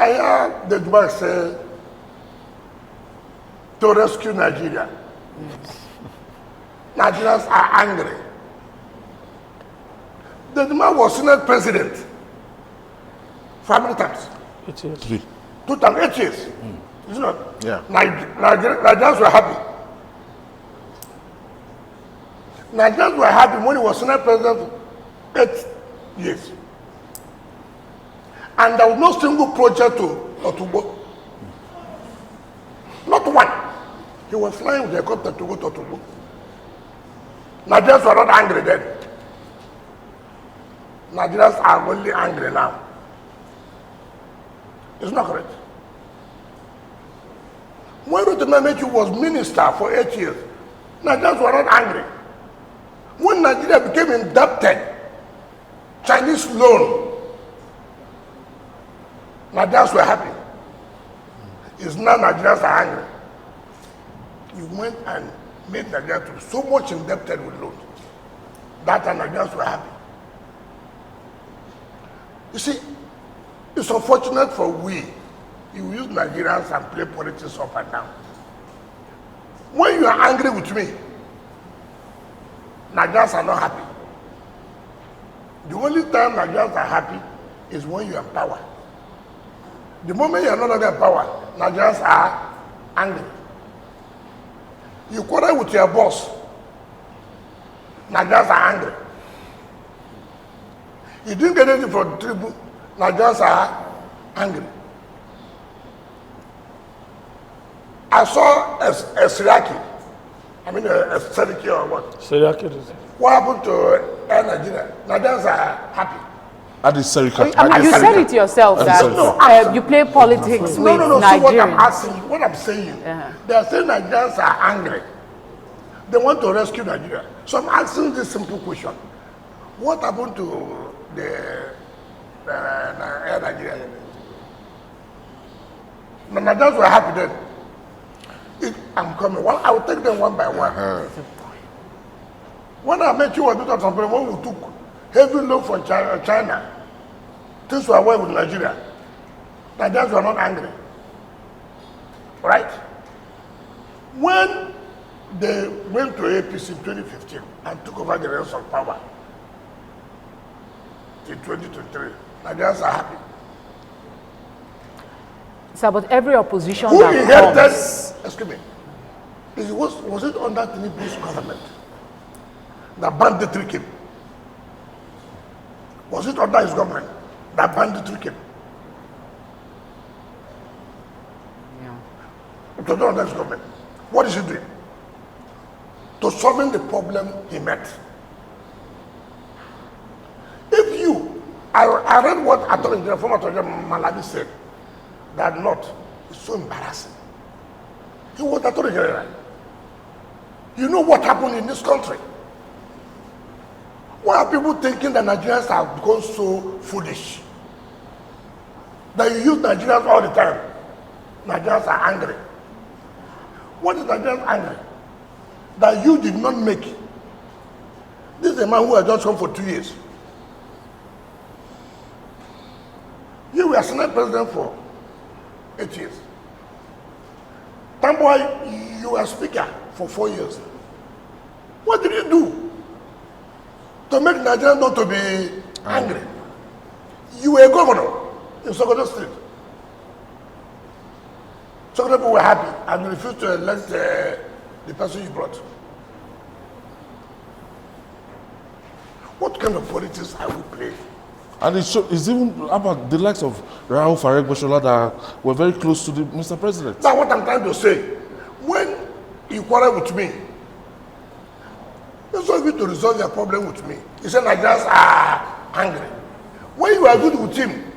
I heard the Dubai say to rescue Nigeria. Yes. Nigerians are angry. The man was Senate president for how many times? 8 years. 2 times, 8 years. Isn't it? Yeah. Nigerians were happy. Nigerians were happy when he was Senate president for 8 years. And there was no single project to Otubo. Not one. He was flying with a helicopter to go to Otubo. Nigerians were not angry then. Nigerians are only angry now. It's not correct. When Ruto was minister for 8 years, Nigerians were not angry. When Nigeria became indebted, Chinese loan, Nigerians were happy. It's now Nigerians are angry. You went and made Nigeria to be so much indebted with loans. That time Nigerians were happy. You see, it's unfortunate for we. You use Nigerians and play politics up and down. When you are angry with me, Nigerians are not happy. The only time Nigerians are happy is when you are in power. The moment you are no longer in power, Nigerians are angry. You quarrel with your boss, Nigerians are angry. You didn't get anything from the tribune, Nigerians are angry. I saw a Siraki, a Seriki or what? Siraki. What happened to Air Nigeria? Nigerians are happy. At the Serika. I mean, you said it yourself that you play politics with Nigerians. So what I'm asking, what I'm saying, they are saying Nigerians are angry. They want to rescue Nigeria. So I'm asking this simple question. What happened to the Air Nigeria? The Nigerians were happy then. I'm coming. I will take them one by one. When I met you, when we took heavy loan from China, things were well with Nigeria. Nigerians were not angry. Right? When they went to APC in 2015 and took over the reins of power in 2023, Nigerians are happy. Sir, but every opposition who that inherited, comes... excuse me, was it under Tinubu's government that banditry came? Was it under his government that banditry came? Yeah. It was not under his government. What is he doing? To solving the problem he met. If you, I read what former Attorney General Malabi said, that not, it's so embarrassing. He was Attorney General. You know what happened in this country? Why are people thinking that Nigerians have become so foolish? That you use Nigerians all the time. Nigerians are angry. What is Nigerians angry? That you did not make it. This is a man who has just come for 2 years. You were Senate president for 8 years. Tamboy, you were speaker for 4 years. What did you do to make Nigerians not to be angry? You were a governor in Sokoto State. Sokoto people were happy and you refused to elect the person you brought. What kind of politics are we playing? And it's even about the likes of Rahul Farek Boshola that were very close to the Mr. President. That's what I'm trying to say. When you quarrel with me, it's not going to resolve your problem with me. He said Nigerians are angry. When you are good with him,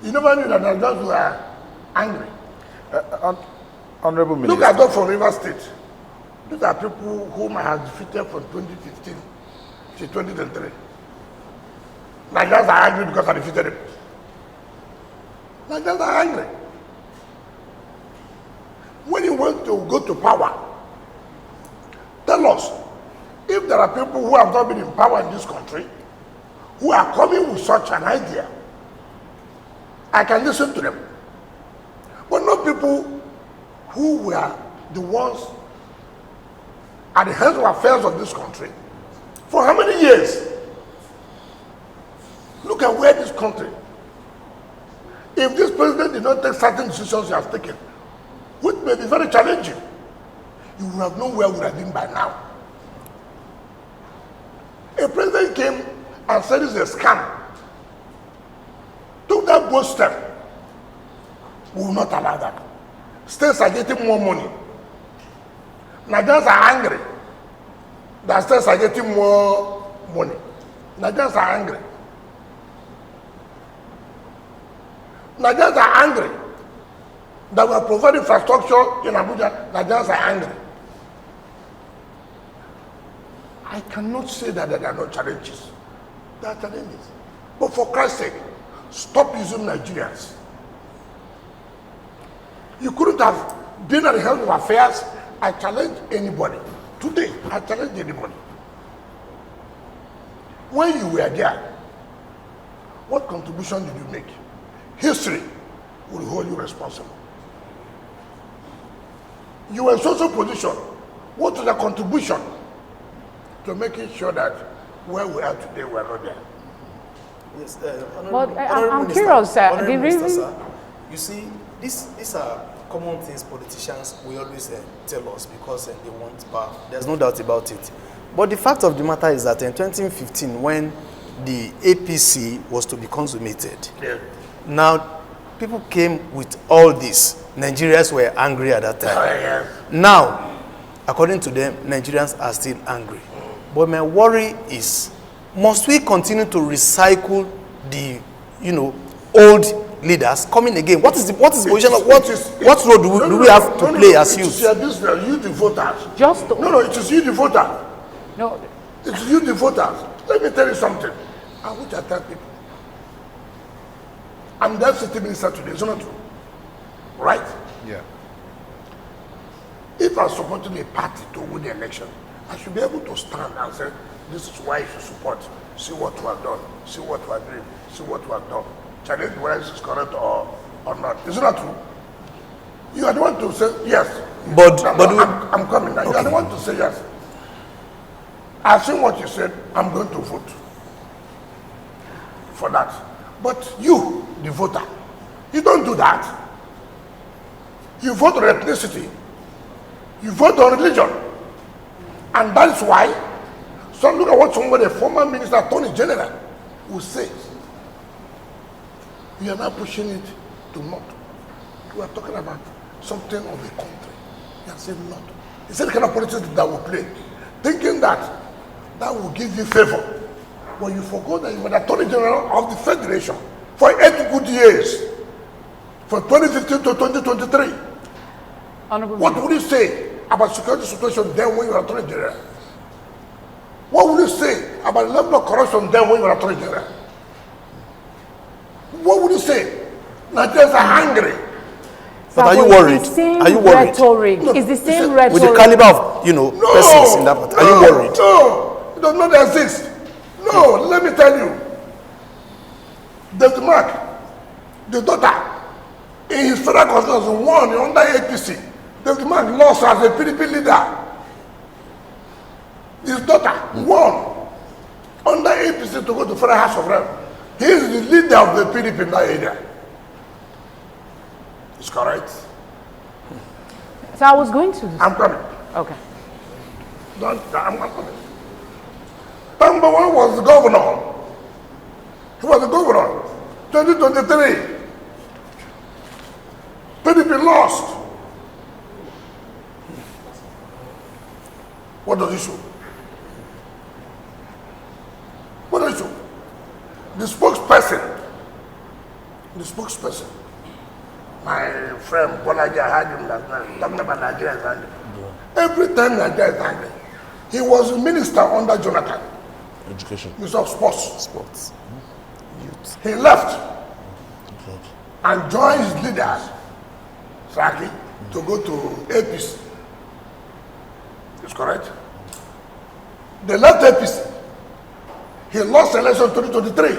you never knew that Nigerians were angry. Honorable Minister. Look at those from River State. These are people whom I have defeated from 2015 to 2023. Nigerians are angry because I defeated them. Nigerians are angry. When you want to go to power, tell us if there are people who have not been in power in this country who are coming with such an idea I can listen to them. But not people who were the ones at the head of affairs of this country for how many years? Look at where this country, if this president did not take certain decisions he has taken, which may be very challenging, you would have known where we would have been by now. A president came and said it's a scam, took that bold step. We will not allow that. States are getting more money. Nigerians are angry that states are getting more money. Nigerians are angry. Nigerians are angry that we are providing infrastructure in Abuja. Nigerians are angry. I cannot say that there are no challenges. There are challenges. But for Christ's sake, stop using Nigerians. You couldn't have been at the helm of affairs. I challenge anybody. Today, I challenge anybody. When you were there, what contribution did you make? History will hold you responsible. You were in social position. What is the contribution to making sure that where we are today, we are not there? Yes, But I'm curious, sir. You see, these are common things politicians will always tell us because they want power. There's no doubt about it. But the fact of the matter is that in 2015, when the APC was to be consummated, Yeah. now people came with all this. Nigerians were angry at that time. Yeah. Now, according to them, Nigerians are still angry. But my worry is, must we continue to recycle the, old leaders coming again? What is the position of what role do we have to play as youth? It is your business, you the voters. Just No, it is you the voters. no. It is you the voters. Let me tell you something. I wish I tell people. I'm the city minister today, it's not true. Right? Yeah. If I'm supporting a party to win the election, I should be able to stand and say, this is why you should support. See what we have done. See what we are doing. See what we have done. Challenge whether this is correct or not. Is it not true? You are the one to say yes. But I'm coming now. You are the one to say yes. I've seen what you said. I'm going to vote for that. But you, the voter, you don't do that. You vote on ethnicity. You vote on religion. And that's why, so look at what somebody, a former minister, attorney general, will say. We are not pushing it to not. We are talking about something of the country. You are saying not. It's the kind of politics that will play. Thinking that will give you favor. But you forgot that you were the attorney general of the federation for 8 good years. From 2015 to 2023. Honorable What would you say about security situation then when you were attorney general? What would you say about the level of corruption then when you were attorney general? What would you say? Nigerians are angry. But are you worried? Are you worried? Rhetoric. No, It's the it's same a- rhetoric. With the caliber of, persons in that part, are you worried? No, it does not exist. No, let me tell you. David Mark, the daughter, in his federal constituency, won under APC. David Mark lost as a PDP leader. His daughter won under APC to go to Federal House of Rep. He is the leader of the PDP in that area. It's correct. So I was going to. I'm coming. Okay. I'm coming. Number one was the governor. He was the governor. 2023. PDP lost. What does it show? What does it show? The spokesperson, my friend Bolaji, I had him last night talking about Nigeria is angry. Every time Nigeria is angry, he was a minister under Jonathan, Education. Minister of Sports. Sports. Youth. He left and joined his leaders, Saki, to go to APC. It's correct? They left APC. He lost election 2023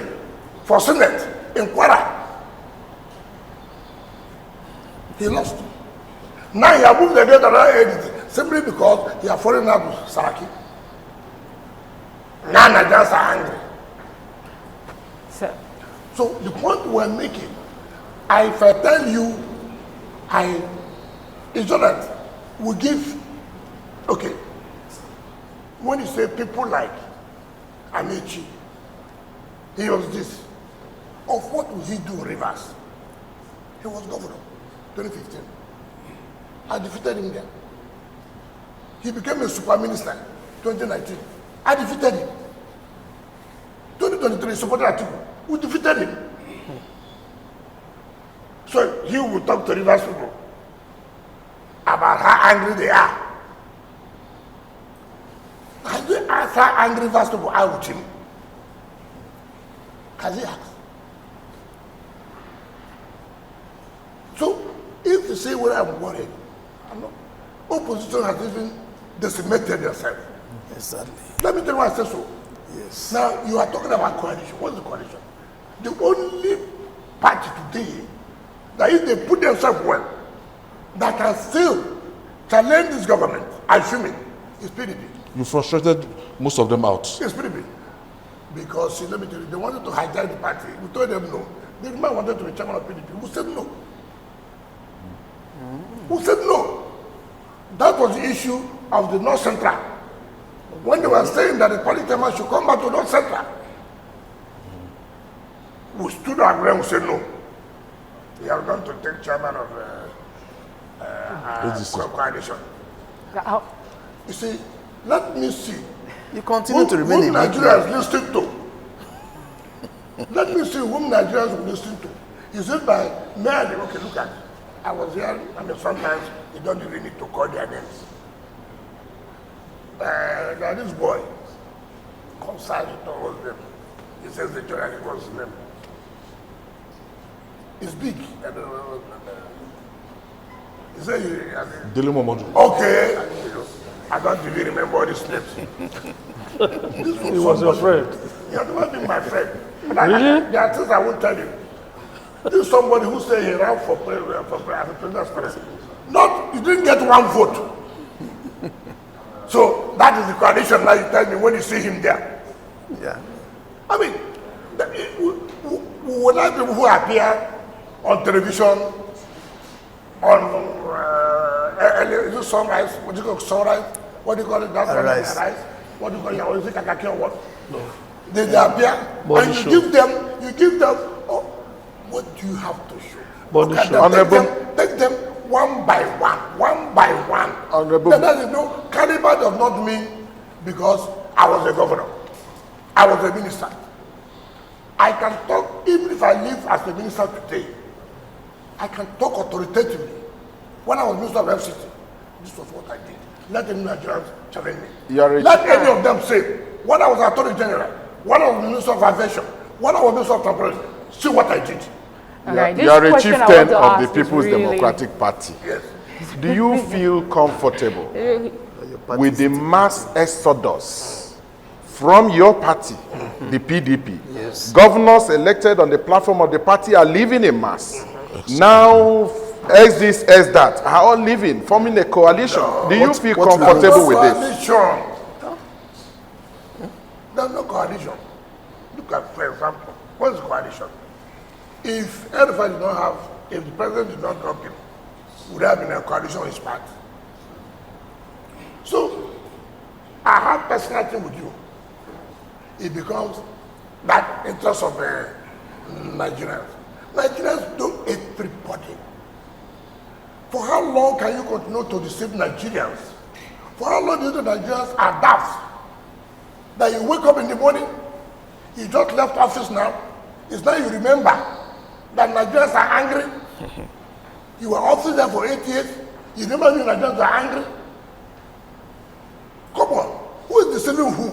for Senate in Kwara. He lost. Now he has moved the gate around anything simply because he has fallen out with Saraki. Now Nigerians are angry. So the point we're making, if I tell you, it's not that we give, okay, when you say people like Amechi, he was this. Of what would he do in Rivers? He was governor, 2015. I defeated him there. He became a super minister, 2019. I defeated him. 2023, supported Atiku. We defeated him. So he will talk to Rivers people about how angry they are. Has he asked how angry Rivers people are with him? Has he asked? So if you say, well, I'm worried, I'm not. Opposition has even decimated yourself. Exactly. Let me tell you why I say so. Yes. Now, you are talking about coalition. What's the coalition? The only party today that if they put themselves well, that can still challenge this government, assuming, is PDP. You frustrated most of them out. It's PDP. Because, see, let me tell you, they wanted to hijack the party. We told them no. The man wanted to be chairman of PDP. We said no. We said no. That was the issue of the North Central. When they were saying that the politicians should come back to North Central, we stood our ground and said no. We are going to take chairman of coalition. You see, let me see. You continue to remain whom a Nigeria is listening to. Let me see whom Nigerians will listen to. Is it by men? Okay, look at it. I was here, I mean, sometimes you don't even need to call their names. This boy concerned towards them. He says the journal calls his name. It's big. He said, okay, I don't really remember all these names. He was your friend. He had never been my friend. Really? There are things I won't tell you. This is somebody who said he ran for president. Not, you didn't get one vote. So that is the coalition now you tell me when you see him there. Yeah. I mean, we like people who appear on television, on is it sunrise? What do you call sunrise? What do you call it? That's Arise. What do you call it? Or is it kakaki or what? No. They appear Body and show. you give them, oh, what do you have to show? Body Look at show. them, take them one by one. Honorable. That is no, caliber does not mean because I was a governor. I was a minister. I can talk, even if I live as a minister today, I can talk authoritatively. When I was minister of FCT, this was what I did. Let any Nigerians challenge me. Let any of them say, when I was attorney general, when I was minister of aviation, when I was minister of transportation, see what I did. Okay, You are a question I want chieftain to of the ask is People's really- Democratic Party. Yes. Do you feel comfortable with the mass exodus from your party, the PDP? Yes. Governors elected on the platform of the party are leaving in mass. Now, as this, as that, are all leaving, forming a coalition. Do you feel comfortable with this? There's no coalition. Look at, for example, what is coalition? If everybody did not have, if the president did not drop him, would there have been a coalition on his part? So, I have personal thing with you. It becomes that interest of Nigerians. Nigerians don't hate everybody. For how long can you continue to deceive Nigerians? For how long do you think Nigerians are daft? That you wake up in the morning, you just left office now, it's now you remember that Nigerians are angry. You were office there for 8 years, you remember you Nigerians are angry? Come on, who is deceiving who?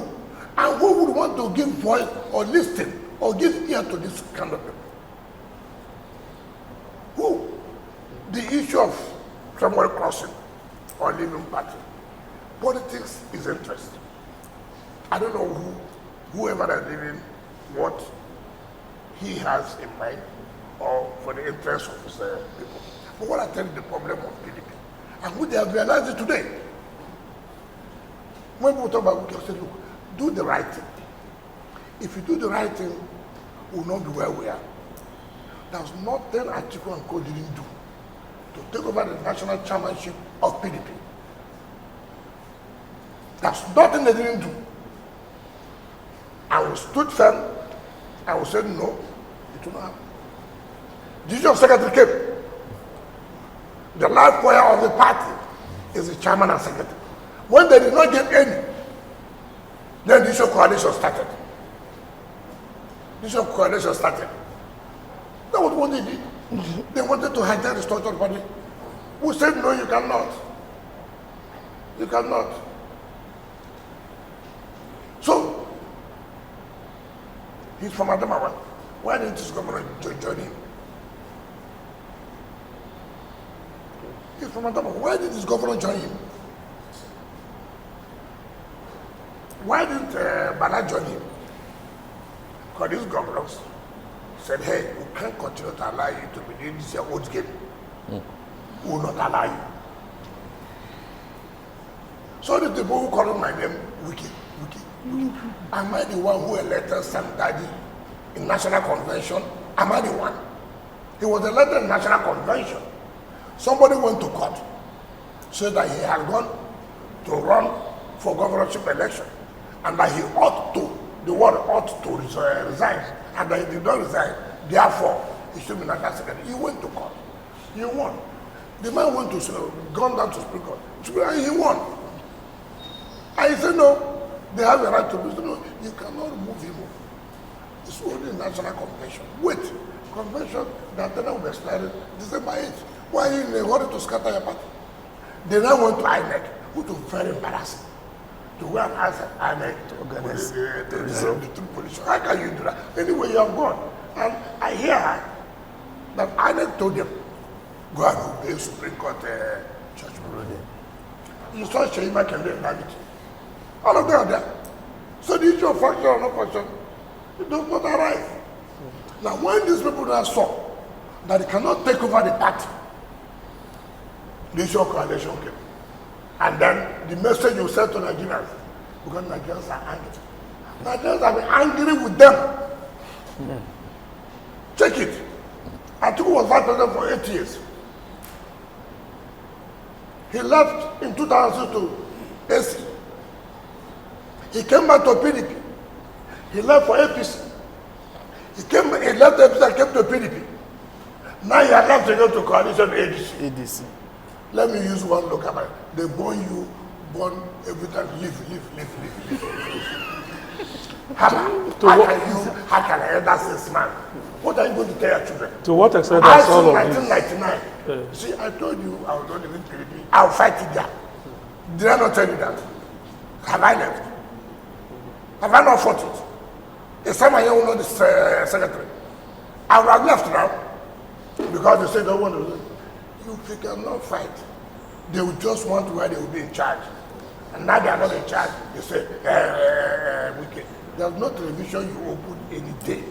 And who would want to give voice or listen or give ear to this kind of people? Who? The issue of somewhere crossing or leaving party. Politics is interest. I don't know whoever is leaving, what he has in mind or for the interest of his people. But what I tell you the problem of PDP, and we have realized it today. When people talk about Wike, I say, look, do the right thing. If you do the right thing, we will not be where we are. There's nothing Atiku and Co didn't do to take over the national chairmanship of PDP. There's nothing they didn't do. I will stood firm. I will say no, it will not happen. The issue of secretary came. The life wire of the party is the chairman and secretary. When they did not get any, then the issue of coalition started. The issue of coalition started. That was what they did. They wanted to hijack the structural party. We said no, you cannot. You cannot. So, he's from Adamawa. Why didn't his governor join him? He's from Adamawa. Why did his governor join him? Why didn't Bala join him? Because these governors said, hey, we can't continue to allow you to be doing this your old game. We will not allow you. So the people who call my name Wike. Am I the one who elected Sam Daddy in National Convention? Am I the one? He was elected in National Convention. Somebody went to court, said that he had gone to run for governorship election, and that he ought to, the word ought to resign, and that he did not resign. Therefore, he should be national secretary. He went to court. He won. The man went to gone down to Supreme Court. And he won. And he said, no, they have a right to do. No, you cannot remove him. It's only national convention. Wait, convention that then will be expired December 8th. Why are you in a hurry to scatter your party? They now went to INEC, which was very embarrassing. To go and ask INEC to organize the true position. How can you do that? Anyway, you have gone. And I hear that INEC told them, go and obey Supreme Court judgment. You saw Sheima Kende and Nagiti. All of them are there. So the issue of function or no function, it does not arise. Now, when these people now saw that they cannot take over the party, the issue of coalition came. And then the message you sent to Nigerians, because Nigerians are angry. Nigerians have been angry with them. Check it. Atiku was vice president for 8 years. He left in 2006 to AC. He came back to PDP. He left for APC. He left APC and came to PDP. Now he had left to go to coalition ADC. Let me use one local man. They born you, born every time, live. How can I end that 6 months? What are you going to tell your children? To what extent is all of this? 1999. See, I told you I was not even PDP. I'll fight it there. Did I not tell you that? Have I left? Have I not fought it? Is someone here who know the secretary? I would have left now. Because they say they don't want to. If they cannot fight, they will just want where they will be in charge. And now they are not in charge. They say, Wike. There's no television you open any day.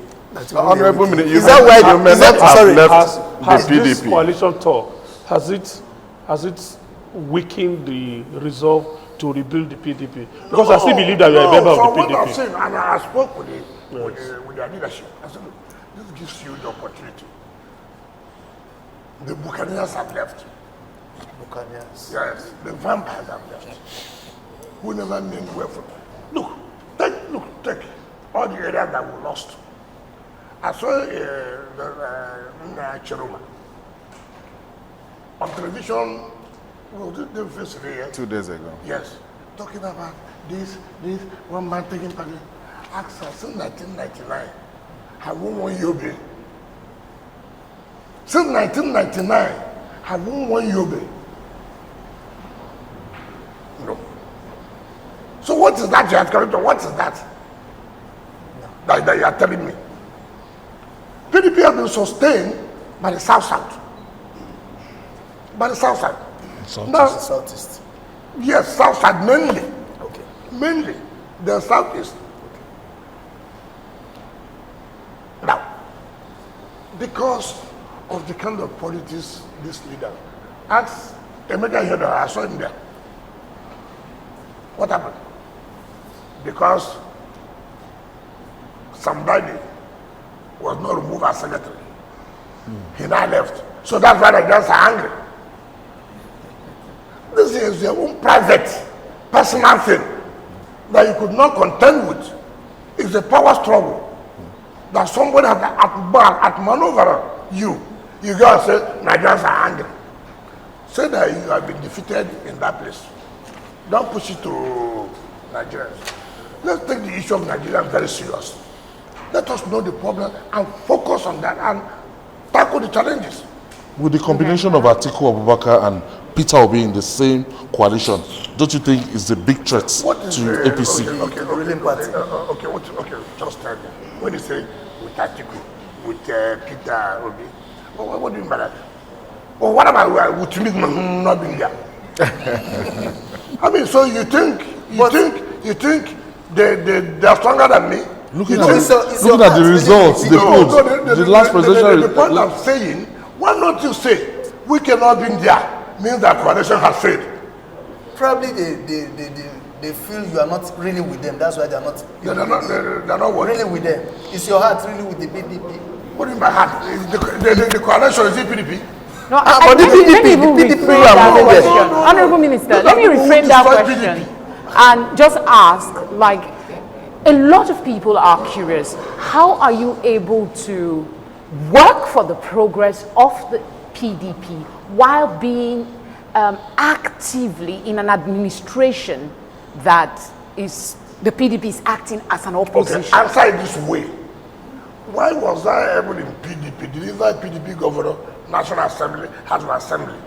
Honorable Minister, Is that why you may not have left has the this PDP. coalition talk, has it weakened the resolve to rebuild the PDP? Because I still believe that you are a member of the What I've PDP. seen, and I spoke with their leadership. I said, look, this gives you the opportunity. The Buccaneers have left. Buccaneers. Yes, the vampires have left. Who never meant well for them. Look, take all the areas that we lost. I saw Chiroma on television. Well, they faced it 2 days ago. Yes, talking about this one man taking part. Asked us since 1999, have we won Yobe? Since 1999, have we won Yobe? No. So what is that you have come to? What is that? That you are telling me? PDP has been sustained by the South. By the South. Now, Southeast. yes, South mainly. Okay. Mainly the Southeast. Now, because of the kind of politics this leader. Ask Emeka here, I saw him there. What happened? Because somebody was not removed as secretary. He now left. So that's why the Nigerians are angry. This is their own private, personal thing that you could not contend with. It's a power struggle that somebody has at maneuver you. You go and say, Nigerians are angry. Say that you have been defeated in that place. Don't push it to Nigerians. Let's take the issue of Nigerians very serious. Let us know the problem and focus on that and tackle the challenges. With the combination of Atiku Abubakar and Peter Obi in the same coalition, don't you think it's a big threat to APC? Okay, just tell me. When you say with Atiku, with Peter Obi, what do you mean by that? Well, what about with me not being there? I mean, so you think they're stronger than me? Looking at the results, the last presidential. The point I'm saying, why not you say we cannot be there? Means that coalition has failed. Probably they feel you are not really with them. That's why they're not. They're not what? Really with them. Is your heart really with the PDP? What do you mean by heart? The coalition is it PDP? No, but the PDP reframe that question. Honorable Minister, let me reframe that question and just ask, like, a lot of people are curious, how are you able to work for the progress of the PDP while being actively in an administration that is, the PDP is acting as an opposition? Okay, answer it this way. Why was I able in PDP, deliver PDP governor, National Assembly, House of Assembly,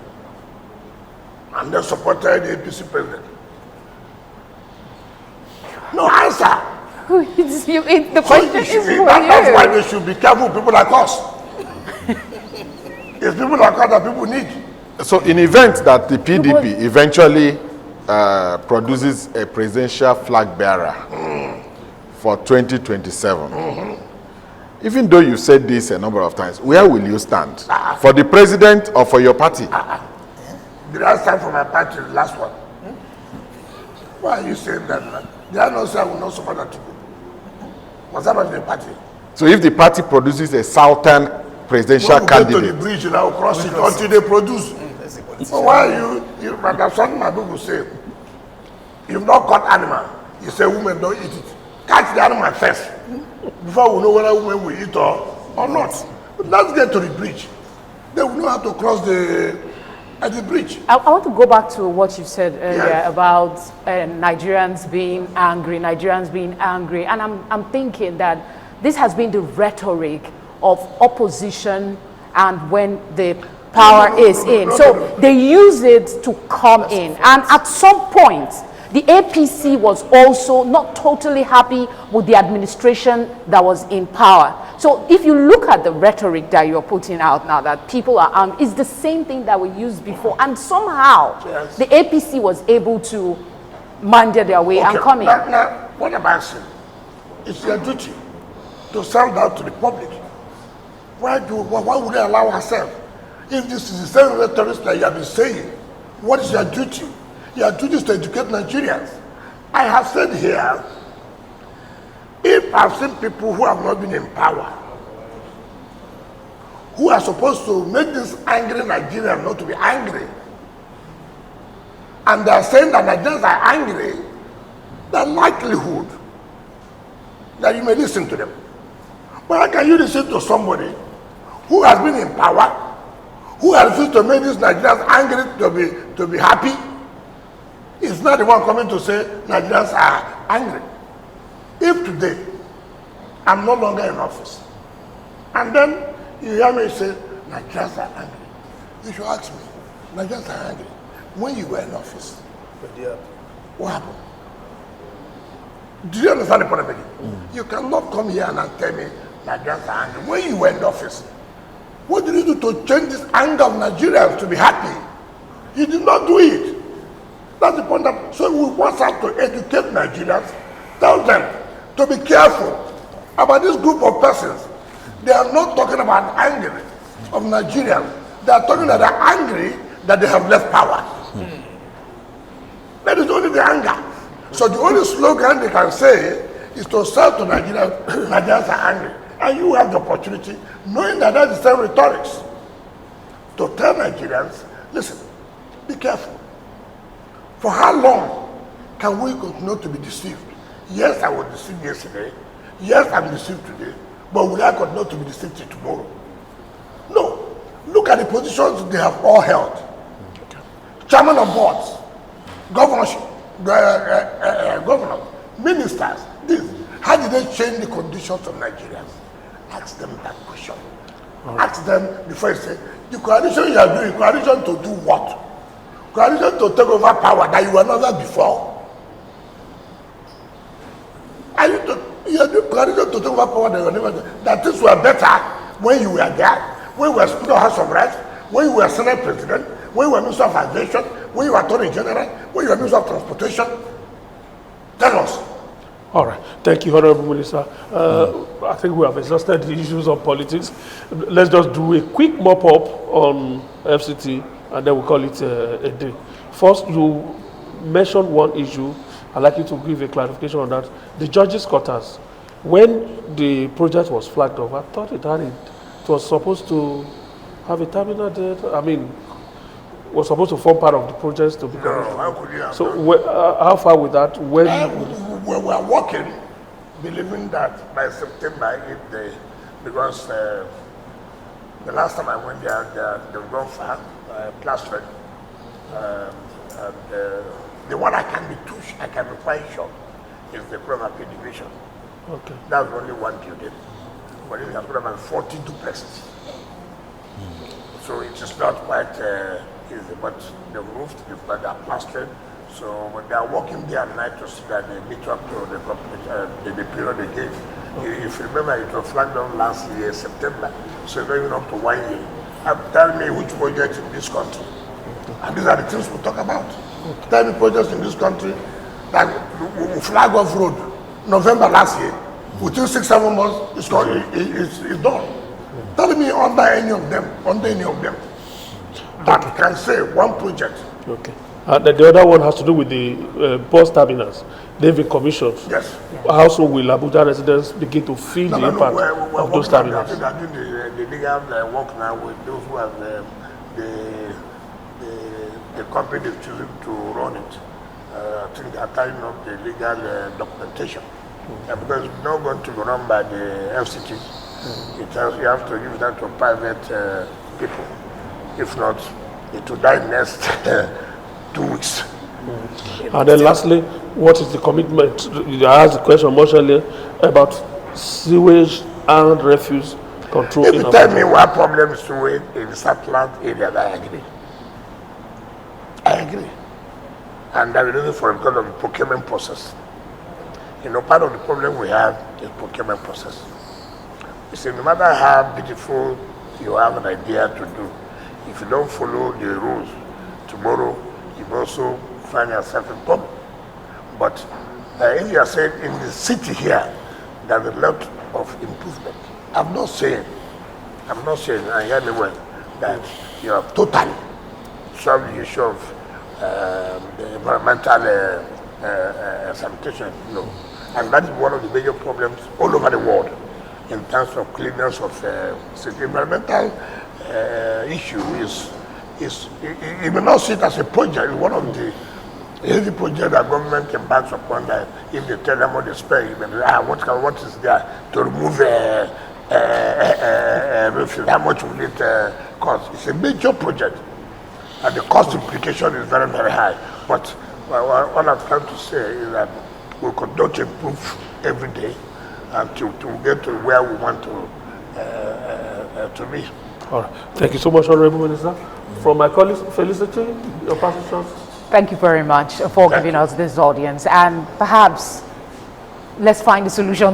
and then supported the APC president? No answer. The question is for you. That's why they should be careful with people like us. It's people like us that people need. So in event that the PDP eventually produces a presidential flag bearer for 2027, even though you said this a number of times, where will you stand? For the president or for your party? The last time for my party, the last one. Why are you saying that? They are not saying I will not support that people. What's happening in the party? So if the party produces a southern presidential candidate, go to the bridge and I will cross it until they produce. So why are you but that's what my book will say. You've not caught animal. You say women don't eat it. Catch the animal first. Before we know whether women will eat or not. But let's get to the bridge. They will know how to cross at the bridge. I want to go back to what you said earlier about Nigerians being angry, and I'm thinking that this has been the rhetoric of opposition and when the power is in. So they use it to come in, and at some point the APC was also not totally happy with the administration that was in power. So if you look at the rhetoric that you're putting out now, that people are angry, it's the same thing that we used before. And somehow the APC was able to meander their way and come in. Now, what about saying? It's their duty to sound out to the public. Why would they allow ourselves? If this is the same rhetoric that you have been saying, what is your duty? Your duty is to educate Nigerians. I have said here, if I've seen people who have not been in power, who are supposed to make this angry Nigerians not to be angry, and they are saying that Nigerians are angry, the likelihood that you may listen to them. But how can you listen to somebody who has been in power, who has refused to make these Nigerians angry to be happy? It's not the one coming to say Nigerians are angry. If today I'm no longer in office, and then you hear me say Nigerians are angry, you should ask me, Nigerians are angry. When you were in office, what happened? Do you understand the point again? You cannot come here and tell me Nigerians are angry. When you were in office, what did you do to change this anger of Nigerians to be happy? You did not do it. That's the point. So we want to educate Nigerians, tell them to be careful about this group of persons. They are not talking about anger. of Nigerians. They are talking that they are angry that they have left power. That is only the anger. So the only slogan they can say is to sell to Nigerians, Nigerians are angry. And you have the opportunity, knowing that that's the same rhetorics, to tell Nigerians, listen, be careful. For how long can we continue to be deceived? Yes, I was deceived yesterday. Yes, I'm deceived today. But will I continue to be deceived till tomorrow? No. Look at the positions they have all held. Chairman of boards, governorship, governors, ministers, this. How did they change the conditions of Nigerians? Ask them that question. Ask them before you say, the coalition you are doing, coalition to do what? Coalition to take over power that you were never before. You are doing coalition to take over power that you were never before. That things were better when you were there, when you were Speaker of House of Reps, when you were Senate President, when you were Minister of Aviation, when you were Attorney General, when you were Minister of Transportation. Tell us. All right. Thank you, Honorable Minister. I think we have exhausted the issues of politics. Let's just do a quick mop-up on FCT, and then we'll call it a day. First, you mentioned one issue. I'd like you to give a clarification on that. The judges' quarters. When the project was flagged off, I thought it was supposed to have a terminal date. I mean, was supposed to form part of the project to become. No, how could you have so done? how far with that? When We were working, believing that by September, if they, because the last time I went there, the gone far, plastered. The one I can be quite sure is the property division. Okay. That's only one building, but it has about 40 duplexes. So it is not quite easy, but the roof, they are plastered. So when they are working day and night to see that they meet up to the period they gave. If you remember, it was flagged down last year, September. So it's not even up to 1 year. Tell me which projects in this country. And these are the things we talk about. Okay. Tell me projects in this country that we flag off road November last year. Within 6-7 months, it's done. Tell me under any of them, that can say one project. Okay. The other one has to do with the bus terminals. They've been commissioned. Yes. How soon will Abuja residents begin to feel the impact of those terminals? I think I doing the legal work now with those who have the company is choosing to run it. I think they are tying up the legal documentation. Because it's not going to be run by the FCT. You have to give that to private people. If not, it will die next 2 weeks. And then lastly, what is the commitment? I asked the question much earlier about sewage and refuse control. If you tell me what problem is sewage in the Southland area, I agree. I agree. And that is reason for it because of the procurement process. Part of the problem we have is procurement process. You see, no matter how beautiful you have an idea to do, if you don't follow the rules, tomorrow you also find yourself in problem. But if you are saying in the city here, there's a lot of improvement. I'm not saying, and hear me well, that you have totally solved the issue of the environmental sanitation. No. And that is one of the major problems all over the world in terms of cleanness of city. Environmental issue is you may not see it as a project. It's one of the heavy projects that government embarks upon, that if they tell them what they spend, you may be what is there to remove refuse, how much will it cost? It's a major project, and the cost implication is very, very high. But what I'm trying to say is that we could not improve every day to get to where we want to be. All right. Thank you so much, Honorable Minister. From my colleagues, Felicity, your passing shots. Thank you very much for giving us this audience, and perhaps let's find a solution